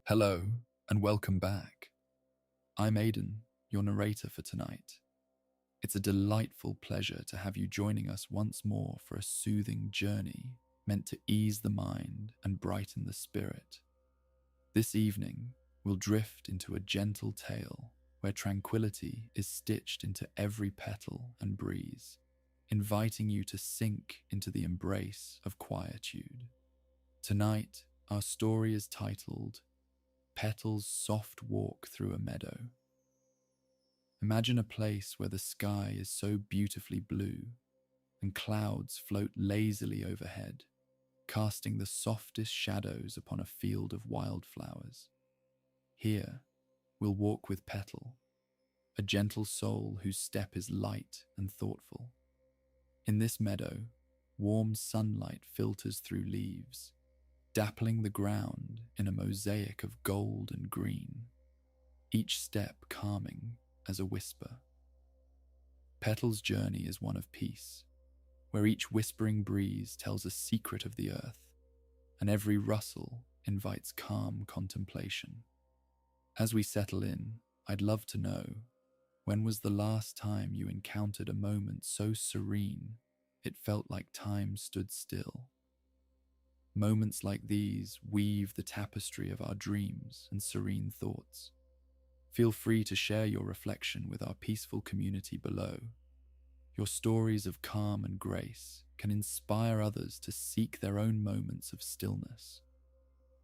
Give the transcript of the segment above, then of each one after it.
Hello, and welcome back. I'm Aiden, your narrator for tonight. It's a delightful pleasure to have you joining us once more for a soothing journey meant to ease the mind and brighten the spirit. This evening, we'll drift into a gentle tale where tranquility is stitched into every petal and breeze, inviting you to sink into the embrace of quietude. Tonight, our story is titled Petal's Soft Walk Through a Meadow. Imagine a place where the sky is so beautifully blue and clouds float lazily overhead, casting the softest shadows upon a field of wildflowers. Here, we'll walk with Petal, a gentle soul whose step is light and thoughtful. In this meadow, warm sunlight filters through leaves, dappling the ground in a mosaic of gold and green, each step calming as a whisper. Petal's journey is one of peace, where each whispering breeze tells a secret of the earth, and every rustle invites calm contemplation. As we settle in, I'd love to know, when was the last time you encountered a moment so serene it felt like time stood still? Moments like these weave the tapestry of our dreams and serene thoughts. Feel free to share your reflection with our peaceful community below. Your stories of calm and grace can inspire others to seek their own moments of stillness.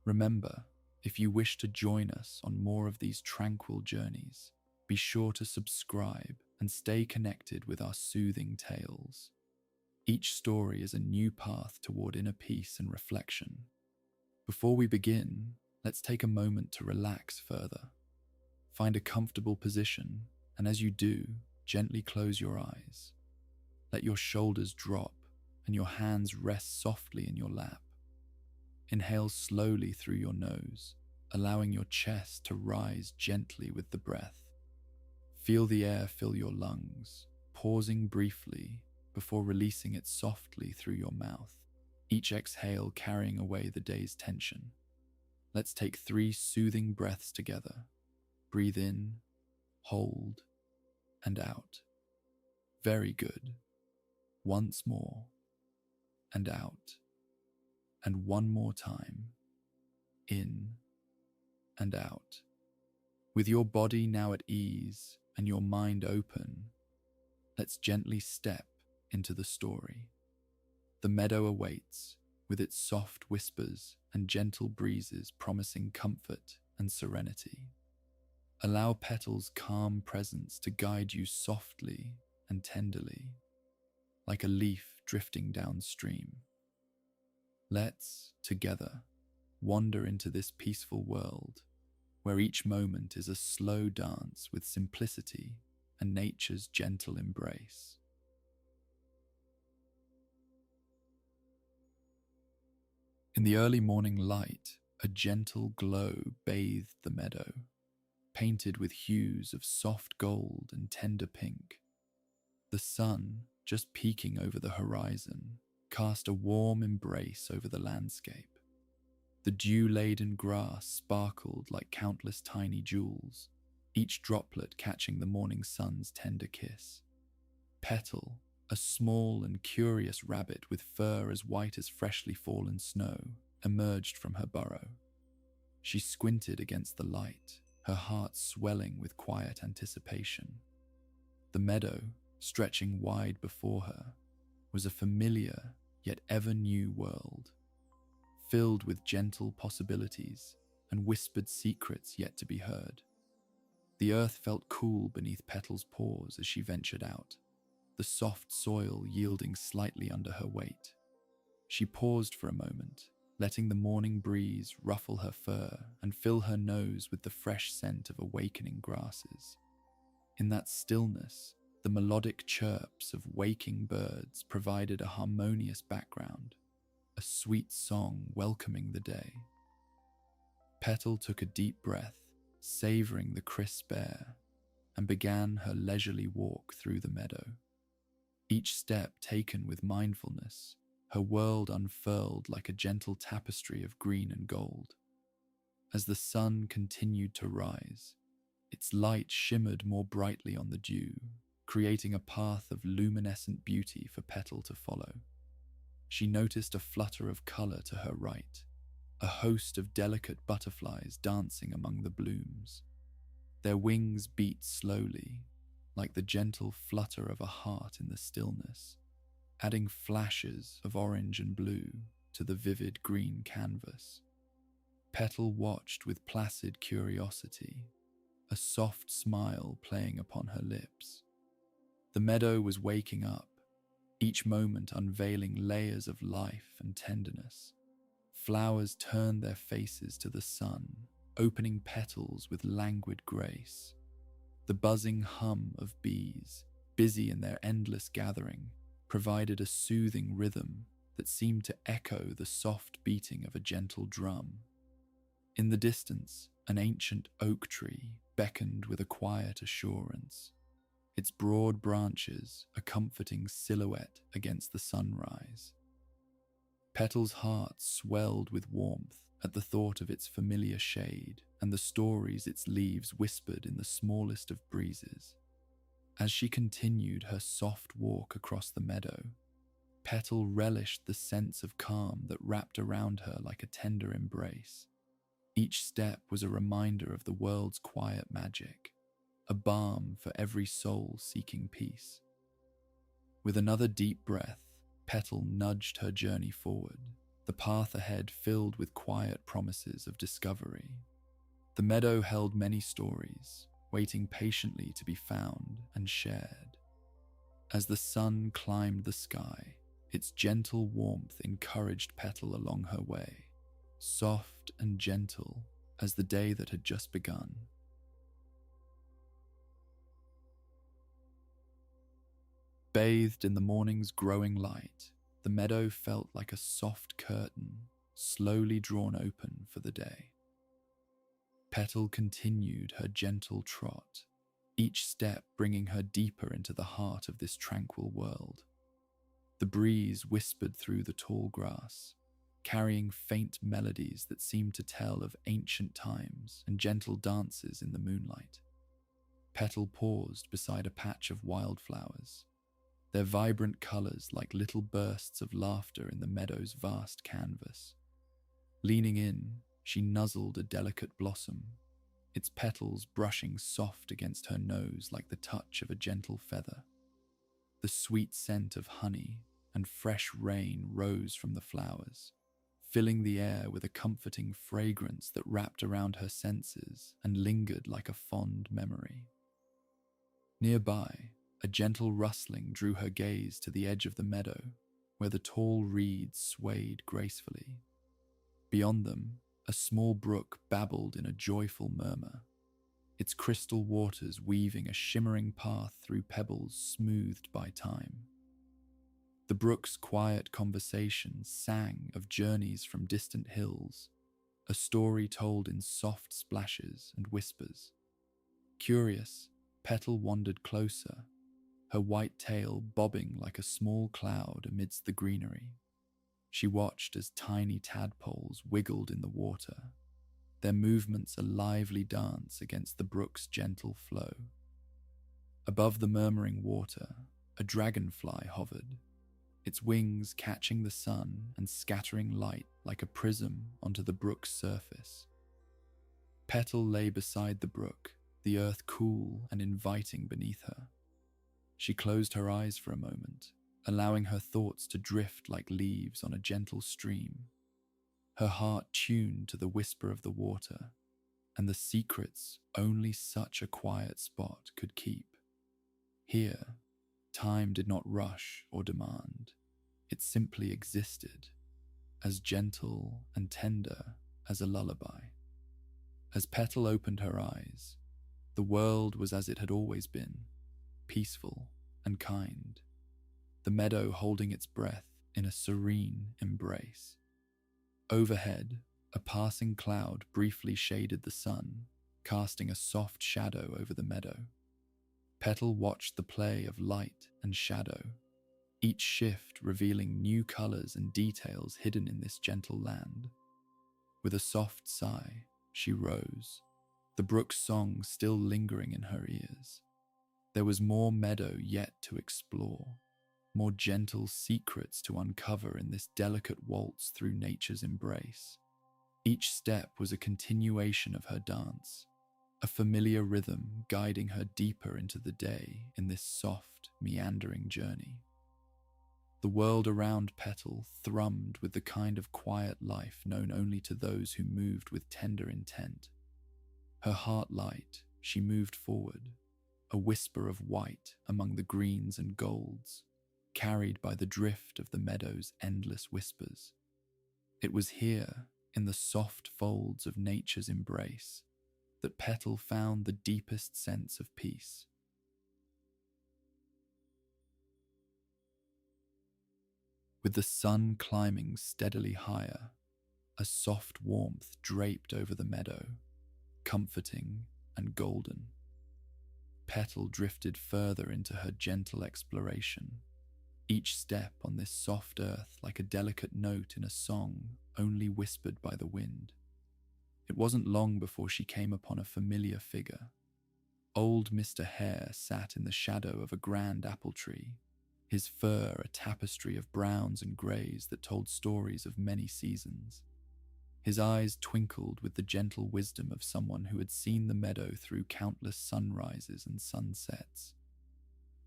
Remember, if you wish to join us on more of these tranquil journeys, be sure to subscribe and stay connected with our soothing tales. Each story is a new path toward inner peace and reflection. Before we begin, let's take a moment to relax further. Find a comfortable position, and as you do, gently close your eyes. Let your shoulders drop and your hands rest softly in your lap. Inhale slowly through your nose, allowing your chest to rise gently with the breath. Feel the air fill your lungs, pausing briefly before releasing it softly through your mouth, each exhale carrying away the day's tension. Let's take 3 soothing breaths together. Breathe in, hold, and out. Very good. Once more, and out. And one more time. In, and out. With your body now at ease and your mind open, let's gently step into the story. The meadow awaits, with its soft whispers and gentle breezes promising comfort and serenity. Allow Petal's calm presence to guide you softly and tenderly, like a leaf drifting downstream. Let's, together, wander into this peaceful world, where each moment is a slow dance with simplicity and nature's gentle embrace. In the early morning light, a gentle glow bathed the meadow, painted with hues of soft gold and tender pink. The sun, just peeking over the horizon, cast a warm embrace over the landscape. The dew-laden grass sparkled like countless tiny jewels, each droplet catching the morning sun's tender kiss. Petal, a small and curious rabbit with fur as white as freshly fallen snow, emerged from her burrow. She squinted against the light, her heart swelling with quiet anticipation. The meadow, stretching wide before her, was a familiar yet ever-new world, filled with gentle possibilities and whispered secrets yet to be heard. The earth felt cool beneath Petal's paws as she ventured out, the soft soil yielding slightly under her weight. She paused for a moment, letting the morning breeze ruffle her fur and fill her nose with the fresh scent of awakening grasses. In that stillness, the melodic chirps of waking birds provided a harmonious background, a sweet song welcoming the day. Petal took a deep breath, savoring the crisp air, and began her leisurely walk through the meadow. Each step taken with mindfulness, her world unfurled like a gentle tapestry of green and gold. As the sun continued to rise, its light shimmered more brightly on the dew, creating a path of luminescent beauty for Petal to follow. She noticed a flutter of color to her right, a host of delicate butterflies dancing among the blooms. Their wings beat slowly, like the gentle flutter of a heart in the stillness, adding flashes of orange and blue to the vivid green canvas. Petal watched with placid curiosity, a soft smile playing upon her lips. The meadow was waking up, each moment unveiling layers of life and tenderness. Flowers turned their faces to the sun, opening petals with languid grace. The buzzing hum of bees, busy in their endless gathering, provided a soothing rhythm that seemed to echo the soft beating of a gentle drum. In the distance, an ancient oak tree beckoned with a quiet assurance, its broad branches a comforting silhouette against the sunrise. Petal's heart swelled with warmth at the thought of its familiar shade and the stories its leaves whispered in the smallest of breezes. As she continued her soft walk across the meadow, Petal relished the sense of calm that wrapped around her like a tender embrace. Each step was a reminder of the world's quiet magic, a balm for every soul seeking peace. With another deep breath, Petal nudged her journey forward, the path ahead filled with quiet promises of discovery. The meadow held many stories, waiting patiently to be found and shared. As the sun climbed the sky, its gentle warmth encouraged Petal along her way, soft and gentle as the day that had just begun. Bathed in the morning's growing light, the meadow felt like a soft curtain, slowly drawn open for the day. Petal continued her gentle trot, each step bringing her deeper into the heart of this tranquil world. The breeze whispered through the tall grass, carrying faint melodies that seemed to tell of ancient times and gentle dances in the moonlight. Petal paused beside a patch of wildflowers, their vibrant colors like little bursts of laughter in the meadow's vast canvas. Leaning in, she nuzzled a delicate blossom, its petals brushing soft against her nose like the touch of a gentle feather. The sweet scent of honey and fresh rain rose from the flowers, filling the air with a comforting fragrance that wrapped around her senses and lingered like a fond memory. Nearby, a gentle rustling drew her gaze to the edge of the meadow, where the tall reeds swayed gracefully. Beyond them, a small brook babbled in a joyful murmur, its crystal waters weaving a shimmering path through pebbles smoothed by time. The brook's quiet conversation sang of journeys from distant hills, a story told in soft splashes and whispers. Curious, Petal wandered closer, her white tail bobbing like a small cloud amidst the greenery. She watched as tiny tadpoles wiggled in the water, their movements a lively dance against the brook's gentle flow. Above the murmuring water, a dragonfly hovered, its wings catching the sun and scattering light like a prism onto the brook's surface. Petal lay beside the brook, the earth cool and inviting beneath her. She closed her eyes for a moment, allowing her thoughts to drift like leaves on a gentle stream, her heart tuned to the whisper of the water and the secrets only such a quiet spot could keep. Here, time did not rush or demand. It simply existed, as gentle and tender as a lullaby. As Petal opened her eyes, the world was as it had always been, peaceful and kind, the meadow holding its breath in a serene embrace. Overhead, a passing cloud briefly shaded the sun, casting a soft shadow over the meadow. Petal watched the play of light and shadow, each shift revealing new colors and details hidden in this gentle land. With a soft sigh, she rose, the brook's song still lingering in her ears. There was more meadow yet to explore, more gentle secrets to uncover in this delicate waltz through nature's embrace. Each step was a continuation of her dance, a familiar rhythm guiding her deeper into the day in this soft, meandering journey. The world around Petal thrummed with the kind of quiet life known only to those who moved with tender intent. Her heart light, she moved forward, a whisper of white among the greens and golds, carried by the drift of the meadow's endless whispers. It was here, in the soft folds of nature's embrace, that Petal found the deepest sense of peace. With the sun climbing steadily higher, a soft warmth draped over the meadow, comforting and golden. Petal drifted further into her gentle exploration, each step on this soft earth like a delicate note in a song only whispered by the wind. It wasn't long before she came upon a familiar figure. Old Mr. Hare sat in the shadow of a grand apple tree, his fur a tapestry of browns and greys that told stories of many seasons. His eyes twinkled with the gentle wisdom of someone who had seen the meadow through countless sunrises and sunsets.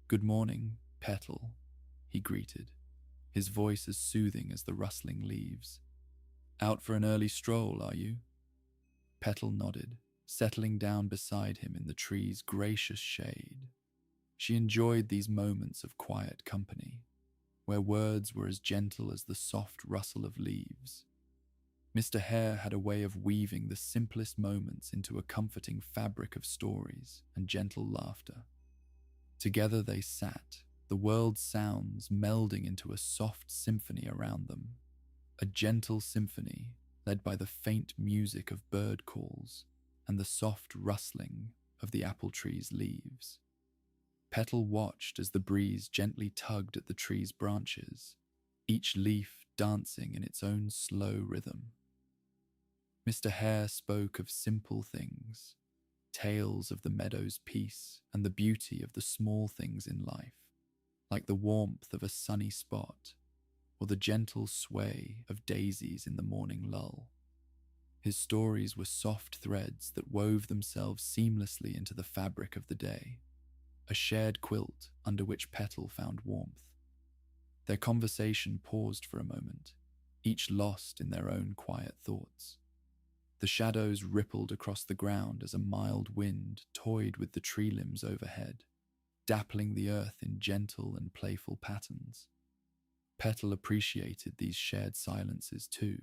"Good morning, Petal," he greeted, his voice as soothing as the rustling leaves. "Out for an early stroll, are you?" Petal nodded, settling down beside him in the tree's gracious shade. She enjoyed these moments of quiet company, where words were as gentle as the soft rustle of leaves. Mr. Hare had a way of weaving the simplest moments into a comforting fabric of stories and gentle laughter. Together they sat, the world's sounds melding into a soft symphony around them, a gentle symphony led by the faint music of bird calls and the soft rustling of the apple tree's leaves. Petal watched as the breeze gently tugged at the tree's branches, each leaf dancing in its own slow rhythm. Mr. Hare spoke of simple things, tales of the meadow's peace and the beauty of the small things in life, like the warmth of a sunny spot or the gentle sway of daisies in the morning lull. His stories were soft threads that wove themselves seamlessly into the fabric of the day, a shared quilt under which Petal found warmth. Their conversation paused for a moment, each lost in their own quiet thoughts. The shadows rippled across the ground as a mild wind toyed with the tree limbs overhead, dappling the earth in gentle and playful patterns. Petal appreciated these shared silences too,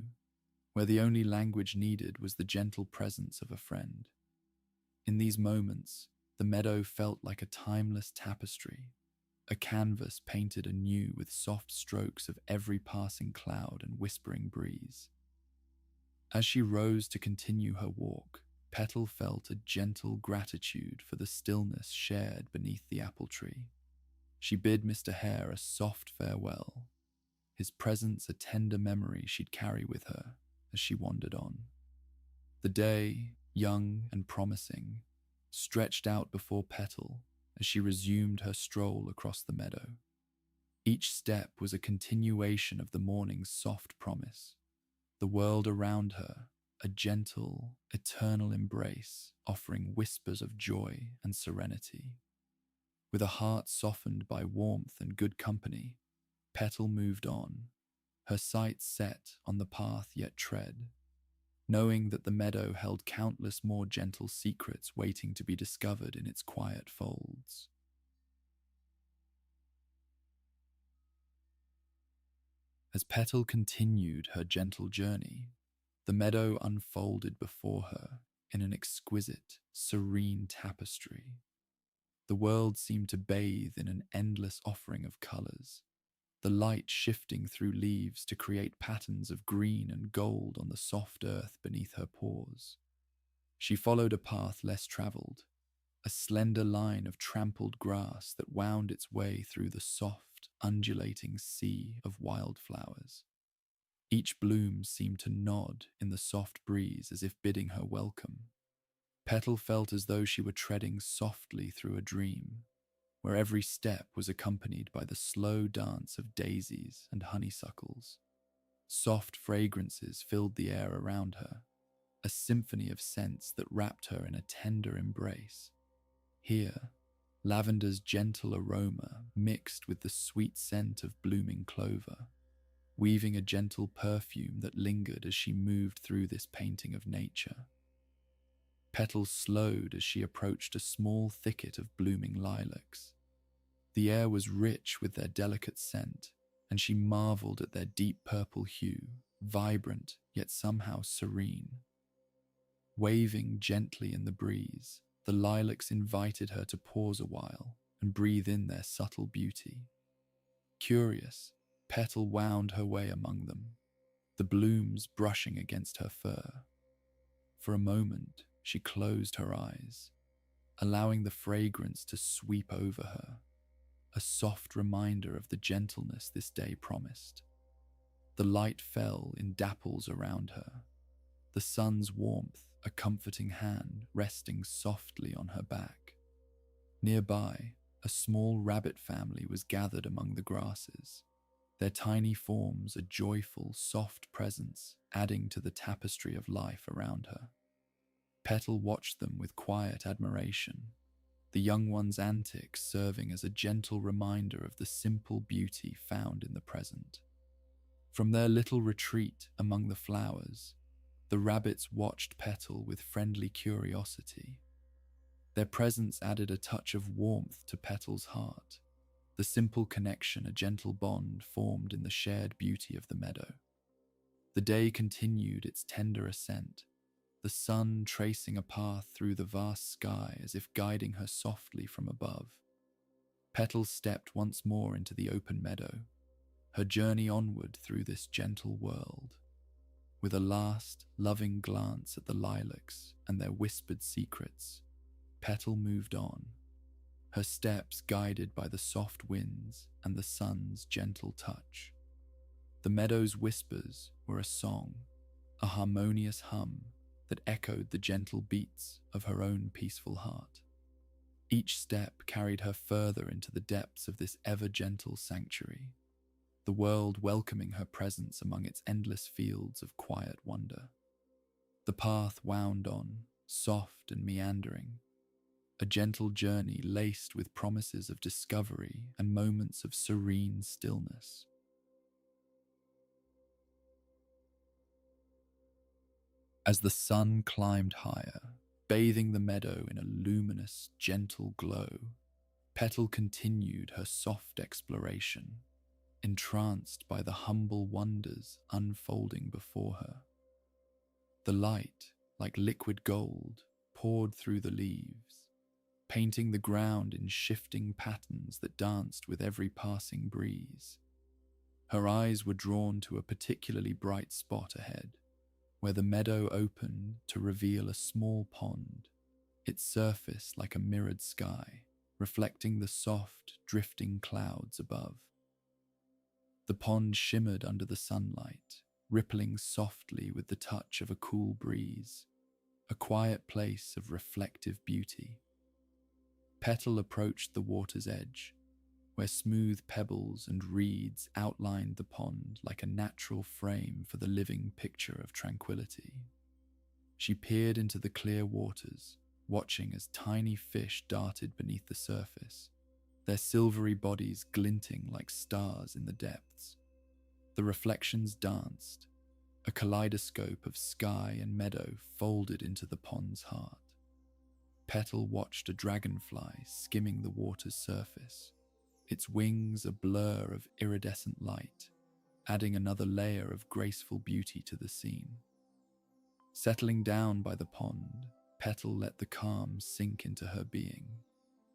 where the only language needed was the gentle presence of a friend. In these moments, the meadow felt like a timeless tapestry, a canvas painted anew with soft strokes of every passing cloud and whispering breeze. As she rose to continue her walk, Petal felt a gentle gratitude for the stillness shared beneath the apple tree. She bid Mr. Hare a soft farewell, his presence a tender memory she'd carry with her as she wandered on. The day, young and promising, stretched out before Petal as she resumed her stroll across the meadow. Each step was a continuation of the morning's soft promise, the world around her a gentle, eternal embrace offering whispers of joy and serenity. With a heart softened by warmth and good company, Petal moved on, her sights set on the path yet tread, knowing that the meadow held countless more gentle secrets waiting to be discovered in its quiet folds. As Petal continued her gentle journey, the meadow unfolded before her in an exquisite, serene tapestry. The world seemed to bathe in an endless offering of colours, the light shifting through leaves to create patterns of green and gold on the soft earth beneath her paws. She followed a path less travelled, a slender line of trampled grass that wound its way through the soft, undulating sea of wildflowers. Each bloom seemed to nod in the soft breeze as if bidding her welcome. Petal felt as though she were treading softly through a dream, where every step was accompanied by the slow dance of daisies and honeysuckles. Soft fragrances filled the air around her, a symphony of scents that wrapped her in a tender embrace. Here, lavender's gentle aroma mixed with the sweet scent of blooming clover, weaving a gentle perfume that lingered as she moved through this painting of nature. Petal slowed as she approached a small thicket of blooming lilacs. The air was rich with their delicate scent, and she marveled at their deep purple hue, vibrant yet somehow serene. Waving gently in the breeze, the lilacs invited her to pause a while and breathe in their subtle beauty. Curious, Petal wound her way among them, the blooms brushing against her fur. For a moment, she closed her eyes, allowing the fragrance to sweep over her, a soft reminder of the gentleness this day promised. The light fell in dapples around her, the sun's warmth a comforting hand resting softly on her back. Nearby, a small rabbit family was gathered among the grasses, their tiny forms a joyful, soft presence adding to the tapestry of life around her. Petal watched them with quiet admiration, the young one's antics serving as a gentle reminder of the simple beauty found in the present. From their little retreat among the flowers, the rabbits watched Petal with friendly curiosity. Their presence added a touch of warmth to Petal's heart, the simple connection a gentle bond formed in the shared beauty of the meadow. The day continued its tender ascent, the sun tracing a path through the vast sky as if guiding her softly from above. Petal stepped once more into the open meadow, her journey onward through this gentle world. With a last, loving glance at the lilacs and their whispered secrets, Petal moved on, her steps guided by the soft winds and the sun's gentle touch. The meadow's whispers were a song, a harmonious hum that echoed the gentle beats of her own peaceful heart. Each step carried her further into the depths of this ever-gentle sanctuary, the world welcoming her presence among its endless fields of quiet wonder. The path wound on, soft and meandering, a gentle journey laced with promises of discovery and moments of serene stillness. As the sun climbed higher, bathing the meadow in a luminous, gentle glow, Petal continued her soft exploration, entranced by the humble wonders unfolding before her. The light, like liquid gold, poured through the leaves, painting the ground in shifting patterns that danced with every passing breeze. Her eyes were drawn to a particularly bright spot ahead, where the meadow opened to reveal a small pond, its surface like a mirrored sky, reflecting the soft, drifting clouds above. The pond shimmered under the sunlight, rippling softly with the touch of a cool breeze, a quiet place of reflective beauty. Petal approached the water's edge, where smooth pebbles and reeds outlined the pond like a natural frame for the living picture of tranquility. She peered into the clear waters, watching as tiny fish darted beneath the surface, their silvery bodies glinting like stars in the depths. The reflections danced, a kaleidoscope of sky and meadow folded into the pond's heart. Petal watched a dragonfly skimming the water's surface, its wings a blur of iridescent light, adding another layer of graceful beauty to the scene. Settling down by the pond, Petal let the calm sink into her being,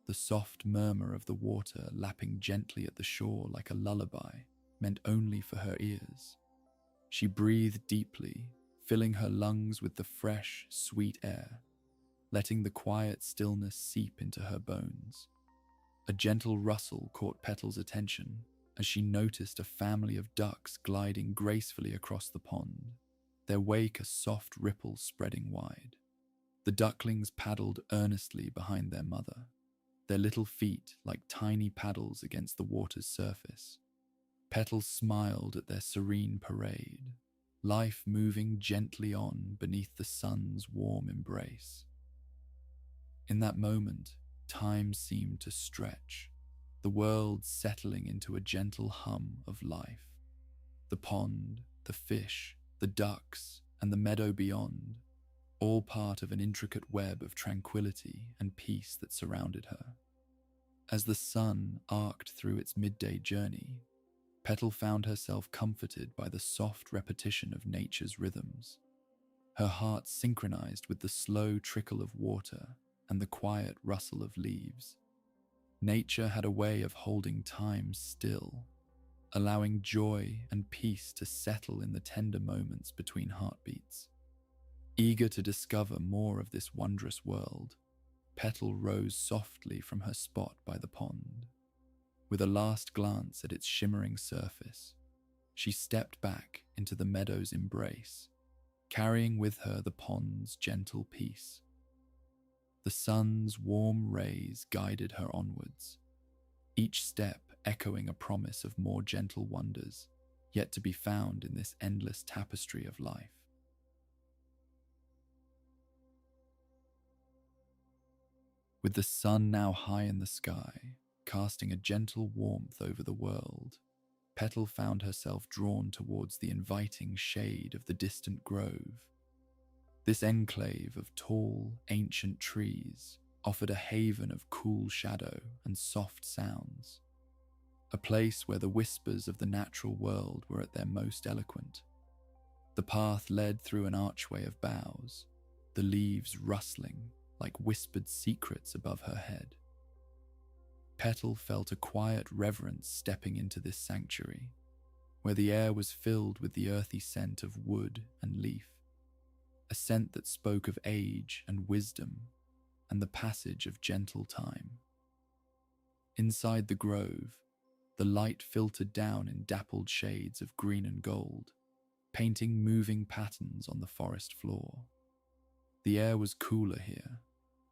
the soft murmur of the water lapping gently at the shore like a lullaby meant only for her ears. She breathed deeply, filling her lungs with the fresh, sweet air, letting the quiet stillness seep into her bones. A gentle rustle caught Petal's attention, as she noticed a family of ducks gliding gracefully across the pond, their wake a soft ripple spreading wide. The ducklings paddled earnestly behind their mother, their little feet like tiny paddles against the water's surface. Petal smiled at their serene parade, life moving gently on beneath the sun's warm embrace. In that moment, time seemed to stretch, the world settling into a gentle hum of life. The pond, the fish, the ducks, and the meadow beyond, all part of an intricate web of tranquility and peace that surrounded her. As the sun arced through its midday journey, Petal found herself comforted by the soft repetition of nature's rhythms. Her heart synchronized with the slow trickle of water and the quiet rustle of leaves. Nature had a way of holding time still, allowing joy and peace to settle in the tender moments between heartbeats. Eager to discover more of this wondrous world, Petal rose softly from her spot by the pond. With a last glance at its shimmering surface, she stepped back into the meadow's embrace, carrying with her the pond's gentle peace. The sun's warm rays guided her onwards, each step echoing a promise of more gentle wonders yet to be found in this endless tapestry of life. With the sun now high in the sky, casting a gentle warmth over the world, Petal found herself drawn towards the inviting shade of the distant grove. This enclave of tall, ancient trees offered a haven of cool shadow and soft sounds, a place where the whispers of the natural world were at their most eloquent. The path led through an archway of boughs, the leaves rustling like whispered secrets above her head. Petal felt a quiet reverence stepping into this sanctuary, where the air was filled with the earthy scent of wood and leaf, a scent that spoke of age and wisdom and the passage of gentle time. Inside the grove, the light filtered down in dappled shades of green and gold, painting moving patterns on the forest floor. The air was cooler here,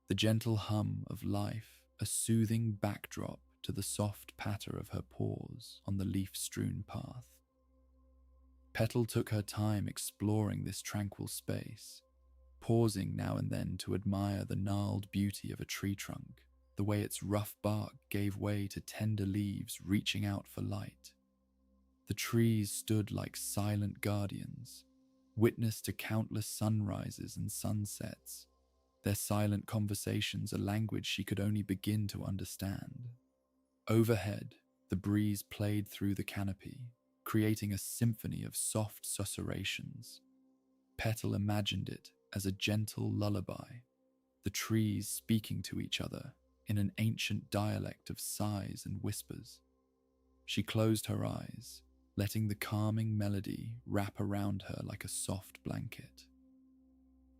the gentle hum of life a soothing backdrop to the soft patter of her paws on the leaf-strewn path. Petal took her time exploring this tranquil space, pausing now and then to admire the gnarled beauty of a tree trunk, the way its rough bark gave way to tender leaves reaching out for light. The trees stood like silent guardians, witness to countless sunrises and sunsets, their silent conversations a language she could only begin to understand. Overhead, the breeze played through the canopy, creating a symphony of soft susurrations. Petal imagined it as a gentle lullaby, the trees speaking to each other in an ancient dialect of sighs and whispers. She closed her eyes, letting the calming melody wrap around her like a soft blanket.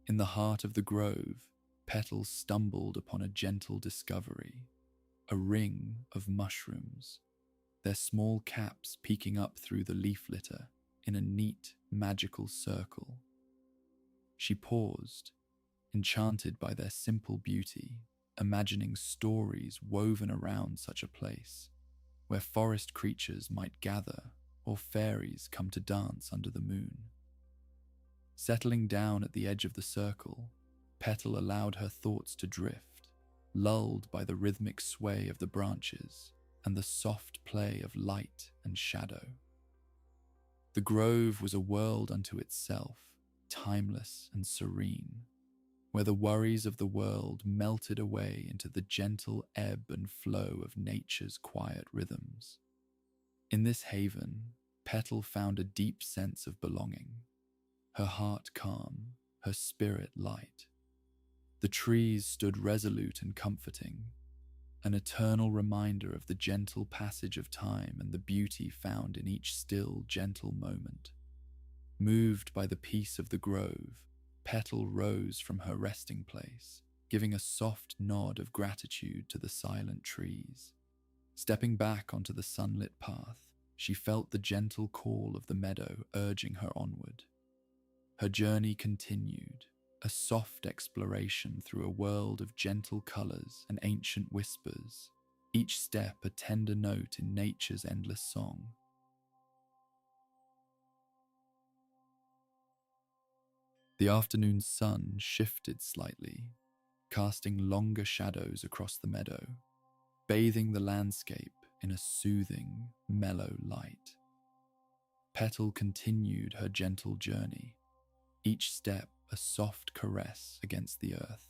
In the heart of the grove, Petal stumbled upon a gentle discovery, a ring of mushrooms, their small caps peeking up through the leaf litter in a neat, magical circle. She paused, enchanted by their simple beauty, imagining stories woven around such a place, where forest creatures might gather or fairies come to dance under the moon. Settling down at the edge of the circle, Petal allowed her thoughts to drift, lulled by the rhythmic sway of the branches and the soft play of light and shadow. The grove was a world unto itself, timeless and serene, where the worries of the world melted away into the gentle ebb and flow of nature's quiet rhythms. In this haven, Petal found a deep sense of belonging, her heart calm, her spirit light. The trees stood resolute and comforting, an eternal reminder of the gentle passage of time and the beauty found in each still, gentle moment. Moved by the peace of the grove, Petal rose from her resting place, giving a soft nod of gratitude to the silent trees. Stepping back onto the sunlit path, she felt the gentle call of the meadow urging her onward. Her journey continued, a soft exploration through a world of gentle colours and ancient whispers, each step a tender note in nature's endless song. The afternoon sun shifted slightly, casting longer shadows across the meadow, bathing the landscape in a soothing, mellow light. Petal continued her gentle journey, each step a soft caress against the earth,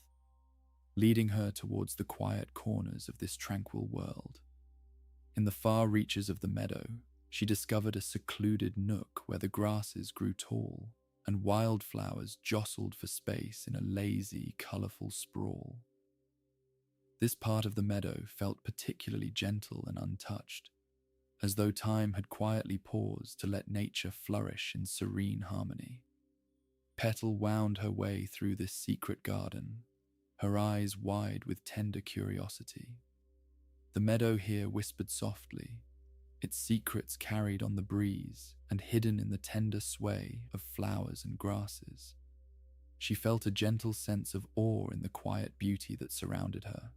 leading her towards the quiet corners of this tranquil world. In the far reaches of the meadow, she discovered a secluded nook where the grasses grew tall and wildflowers jostled for space in a lazy, colourful sprawl. This part of the meadow felt particularly gentle and untouched, as though time had quietly paused to let nature flourish in serene harmony. Petal wound her way through this secret garden, her eyes wide with tender curiosity. The meadow here whispered softly, its secrets carried on the breeze and hidden in the tender sway of flowers and grasses. She felt a gentle sense of awe in the quiet beauty that surrounded her,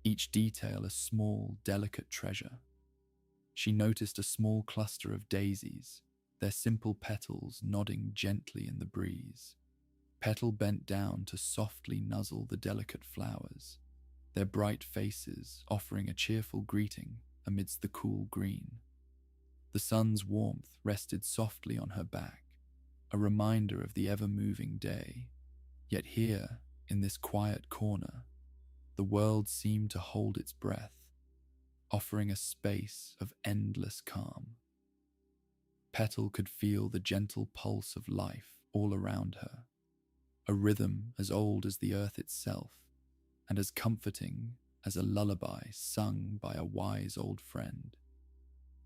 each detail a small, delicate treasure. She noticed a small cluster of daisies, their simple petals nodding gently in the breeze. Petal bent down to softly nuzzle the delicate flowers, their bright faces offering a cheerful greeting amidst the cool green. The sun's warmth rested softly on her back, a reminder of the ever-moving day. Yet here, in this quiet corner, the world seemed to hold its breath, offering a space of endless calm. Petal could feel the gentle pulse of life all around her, a rhythm as old as the earth itself, and as comforting as a lullaby sung by a wise old friend.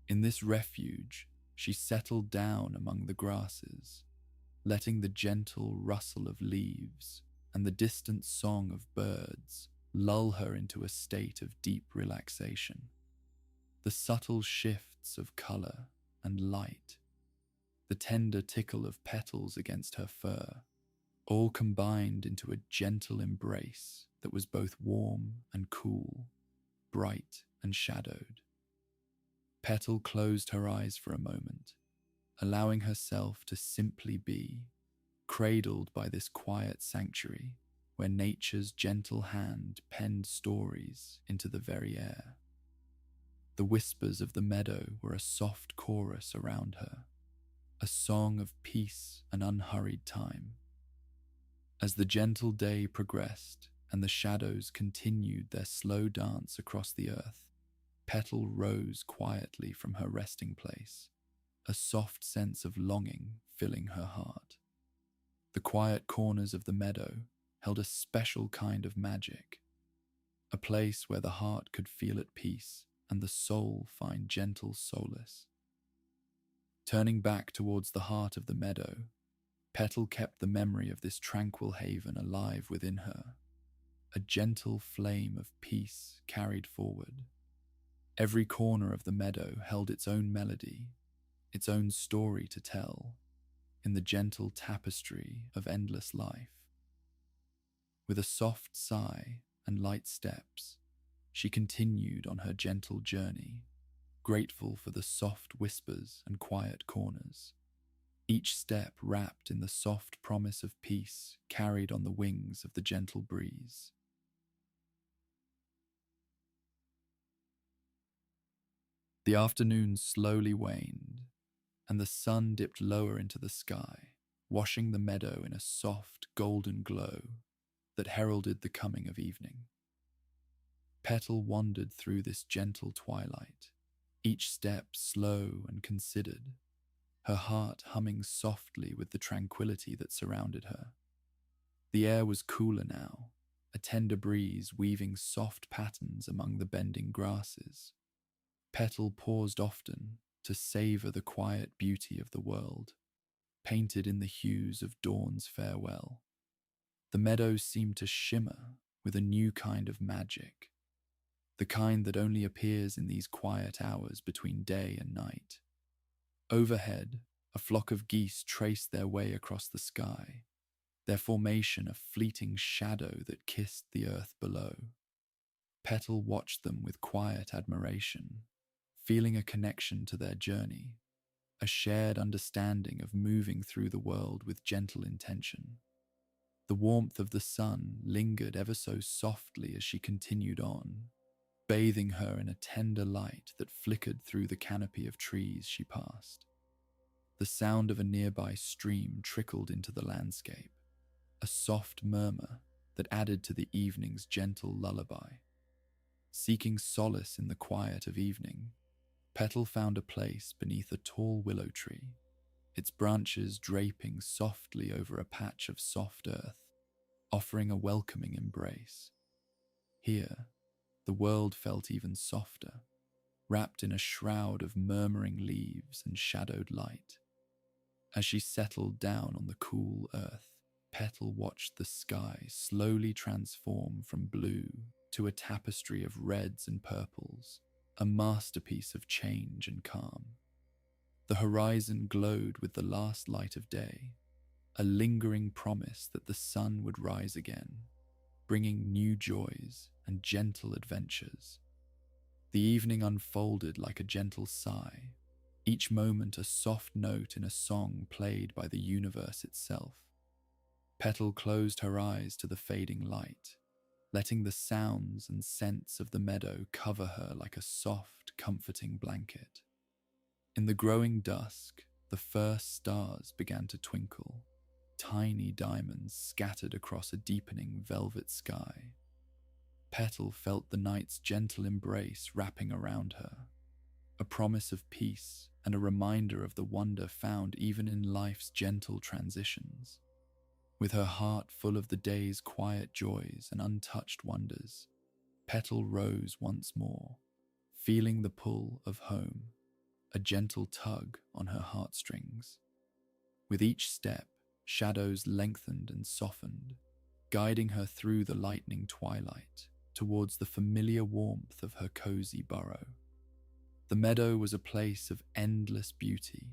In this refuge, she settled down among the grasses, letting the gentle rustle of leaves and the distant song of birds lull her into a state of deep relaxation. The subtle shifts of colour and light, the tender tickle of petals against her fur, all combined into a gentle embrace that was both warm and cool, bright and shadowed. Petal closed her eyes for a moment, allowing herself to simply be, cradled by this quiet sanctuary where nature's gentle hand penned stories into the very air. The whispers of the meadow were a soft chorus around her, a song of peace and unhurried time. As the gentle day progressed and the shadows continued their slow dance across the earth, Petal rose quietly from her resting place, a soft sense of longing filling her heart. The quiet corners of the meadow held a special kind of magic, a place where the heart could feel at peace and the soul find gentle solace. Turning back towards the heart of the meadow, Petal kept the memory of this tranquil haven alive within her, a gentle flame of peace carried forward. Every corner of the meadow held its own melody, its own story to tell, in the gentle tapestry of endless life. With a soft sigh and light steps, she continued on her gentle journey, grateful for the soft whispers and quiet corners, each step wrapped in the soft promise of peace carried on the wings of the gentle breeze. The afternoon slowly waned, and the sun dipped lower into the sky, washing the meadow in a soft, golden glow that heralded the coming of evening. Petal wandered through this gentle twilight, each step slow and considered, her heart humming softly with the tranquility that surrounded her. The air was cooler now, a tender breeze weaving soft patterns among the bending grasses. Petal paused often to savour the quiet beauty of the world, painted in the hues of dawn's farewell. The meadow seemed to shimmer with a new kind of magic, the kind that only appears in these quiet hours between day and night. Overhead, a flock of geese traced their way across the sky, their formation a fleeting shadow that kissed the earth below. Petal watched them with quiet admiration, feeling a connection to their journey, a shared understanding of moving through the world with gentle intention. The warmth of the sun lingered ever so softly as she continued on, bathing her in a tender light that flickered through the canopy of trees she passed. The sound of a nearby stream trickled into the landscape, a soft murmur that added to the evening's gentle lullaby. Seeking solace in the quiet of evening, Petal found a place beneath a tall willow tree, its branches draping softly over a patch of soft earth, offering a welcoming embrace. Here, the world felt even softer, wrapped in a shroud of murmuring leaves and shadowed light. As she settled down on the cool earth, Petal watched the sky slowly transform from blue to a tapestry of reds and purples, a masterpiece of change and calm. The horizon glowed with the last light of day, a lingering promise that the sun would rise again, bringing new joys and gentle adventures. The evening unfolded like a gentle sigh, each moment a soft note in a song played by the universe itself. Petal closed her eyes to the fading light, letting the sounds and scents of the meadow cover her like a soft, comforting blanket. In the growing dusk, the first stars began to twinkle, tiny diamonds scattered across a deepening velvet sky. Petal felt the night's gentle embrace wrapping around her, a promise of peace and a reminder of the wonder found even in life's gentle transitions. With her heart full of the day's quiet joys and untouched wonders, Petal rose once more, feeling the pull of home, a gentle tug on her heartstrings. With each step, shadows lengthened and softened, guiding her through the lightning twilight towards the familiar warmth of her cozy burrow. The meadow was a place of endless beauty,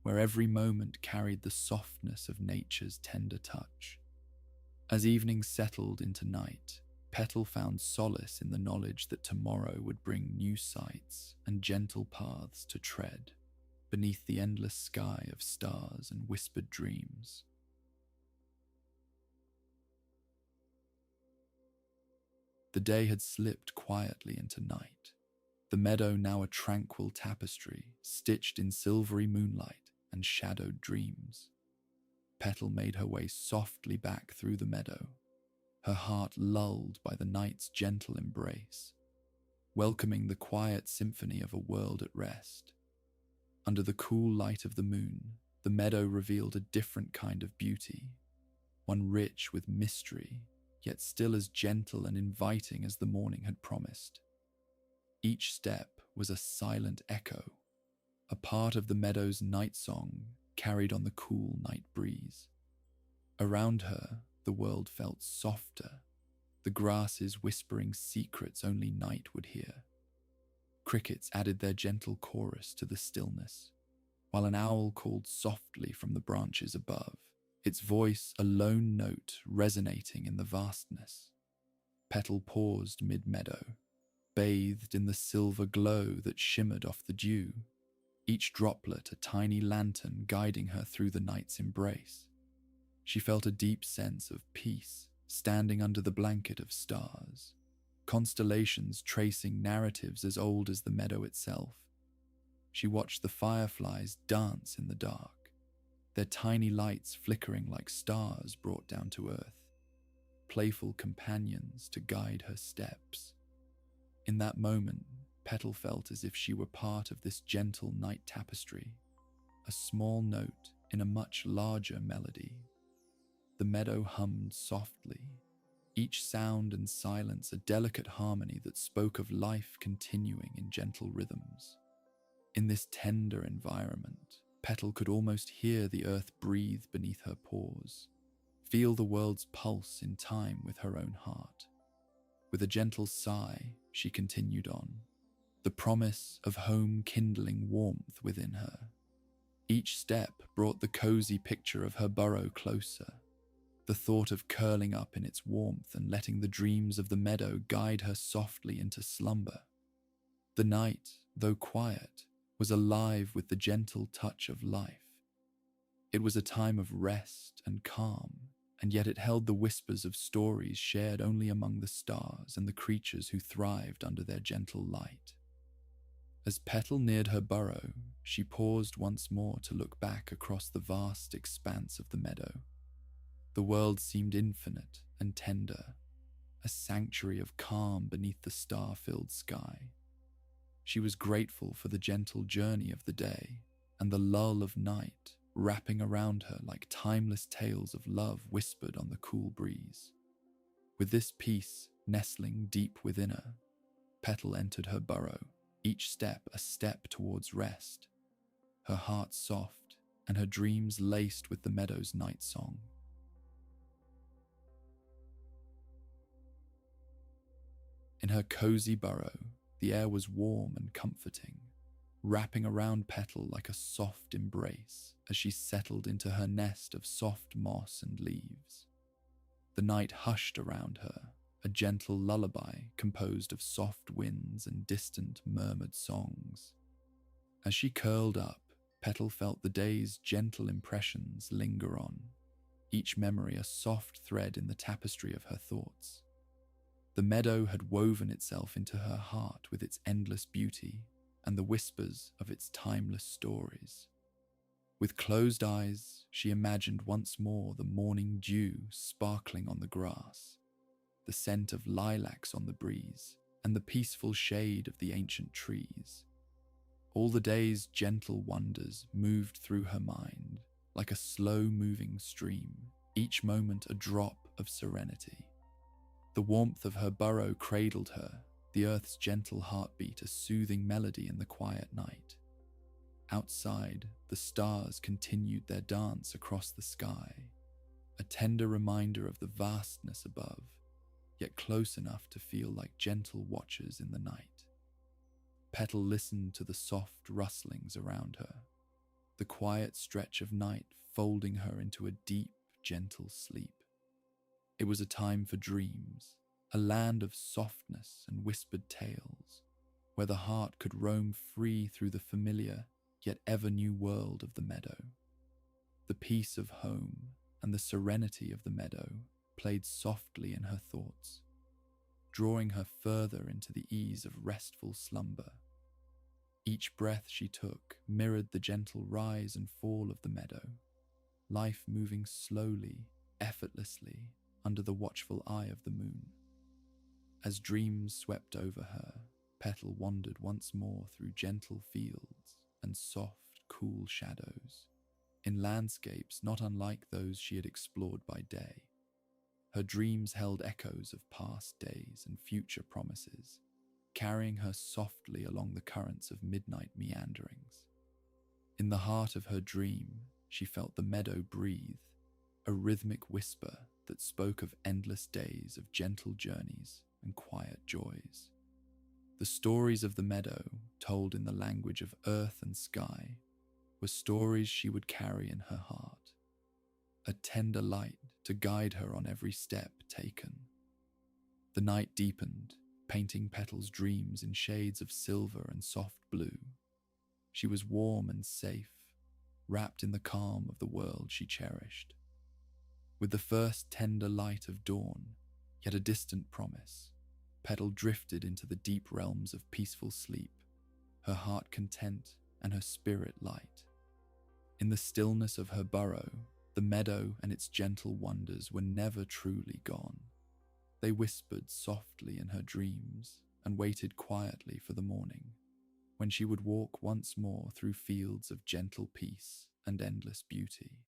where every moment carried the softness of nature's tender touch. As evening settled into night, Petal found solace in the knowledge that tomorrow would bring new sights and gentle paths to tread beneath the endless sky of stars and whispered dreams. The day had slipped quietly into night, the meadow now a tranquil tapestry stitched in silvery moonlight and shadowed dreams. Petal made her way softly back through the meadow, her heart lulled by the night's gentle embrace, welcoming the quiet symphony of a world at rest. Under the cool light of the moon, the meadow revealed a different kind of beauty, one rich with mystery, yet still as gentle and inviting as the morning had promised. Each step was a silent echo, a part of the meadow's night song carried on the cool night breeze. Around her, the world felt softer, the grasses whispering secrets only night would hear. Crickets added their gentle chorus to the stillness, while an owl called softly from the branches above, its voice a lone note resonating in the vastness. Petal paused mid-meadow, bathed in the silver glow that shimmered off the dew, each droplet a tiny lantern guiding her through the night's embrace. She felt a deep sense of peace standing under the blanket of stars, constellations tracing narratives as old as the meadow itself. She watched the fireflies dance in the dark, their tiny lights flickering like stars brought down to earth, playful companions to guide her steps. In that moment, Petal felt as if she were part of this gentle night tapestry, a small note in a much larger melody. The meadow hummed softly, each sound and silence a delicate harmony that spoke of life continuing in gentle rhythms. In this tender environment, Petal could almost hear the earth breathe beneath her paws, feel the world's pulse in time with her own heart. With a gentle sigh, she continued on, the promise of home kindling warmth within her. Each step brought the cozy picture of her burrow closer, the thought of curling up in its warmth and letting the dreams of the meadow guide her softly into slumber. The night, though quiet, was alive with the gentle touch of life. It was a time of rest and calm, and yet it held the whispers of stories shared only among the stars and the creatures who thrived under their gentle light. As Petal neared her burrow, she paused once more to look back across the vast expanse of the meadow. The world seemed infinite and tender, a sanctuary of calm beneath the star-filled sky. She was grateful for the gentle journey of the day and the lull of night wrapping around her like timeless tales of love whispered on the cool breeze. With this peace nestling deep within her, Petal entered her burrow, each step a step towards rest, her heart soft and her dreams laced with the meadow's night song. In her cozy burrow, the air was warm and comforting, wrapping around Petal like a soft embrace as she settled into her nest of soft moss and leaves. The night hushed around her, a gentle lullaby composed of soft winds and distant murmured songs. As she curled up, Petal felt the day's gentle impressions linger on, each memory a soft thread in the tapestry of her thoughts. The meadow had woven itself into her heart with its endless beauty and the whispers of its timeless stories. With closed eyes, she imagined once more the morning dew sparkling on the grass, the scent of lilacs on the breeze, and the peaceful shade of the ancient trees. All the day's gentle wonders moved through her mind like a slow-moving stream, each moment a drop of serenity. The warmth of her burrow cradled her, the earth's gentle heartbeat a soothing melody in the quiet night. Outside, the stars continued their dance across the sky, a tender reminder of the vastness above, yet close enough to feel like gentle watchers in the night. Petal listened to the soft rustlings around her, the quiet stretch of night folding her into a deep, gentle sleep. It was a time for dreams, a land of softness and whispered tales, where the heart could roam free through the familiar yet ever-new world of the meadow. The peace of home and the serenity of the meadow played softly in her thoughts, drawing her further into the ease of restful slumber. Each breath she took mirrored the gentle rise and fall of the meadow, life moving slowly, effortlessly, under the watchful eye of the moon. As dreams swept over her, Petal wandered once more through gentle fields and soft, cool shadows, in landscapes not unlike those she had explored by day. Her dreams held echoes of past days and future promises, carrying her softly along the currents of midnight meanderings. In the heart of her dream, she felt the meadow breathe, a rhythmic whisper that spoke of endless days of gentle journeys and quiet joys. The stories of the meadow, told in the language of earth and sky, were stories she would carry in her heart, a tender light to guide her on every step taken. The night deepened, painting Petal's dreams in shades of silver and soft blue. She was warm and safe, wrapped in the calm of the world she cherished. With the first tender light of dawn, yet a distant promise, Petal drifted into the deep realms of peaceful sleep, her heart content and her spirit light. In the stillness of her burrow, the meadow and its gentle wonders were never truly gone. They whispered softly in her dreams and waited quietly for the morning, when she would walk once more through fields of gentle peace and endless beauty.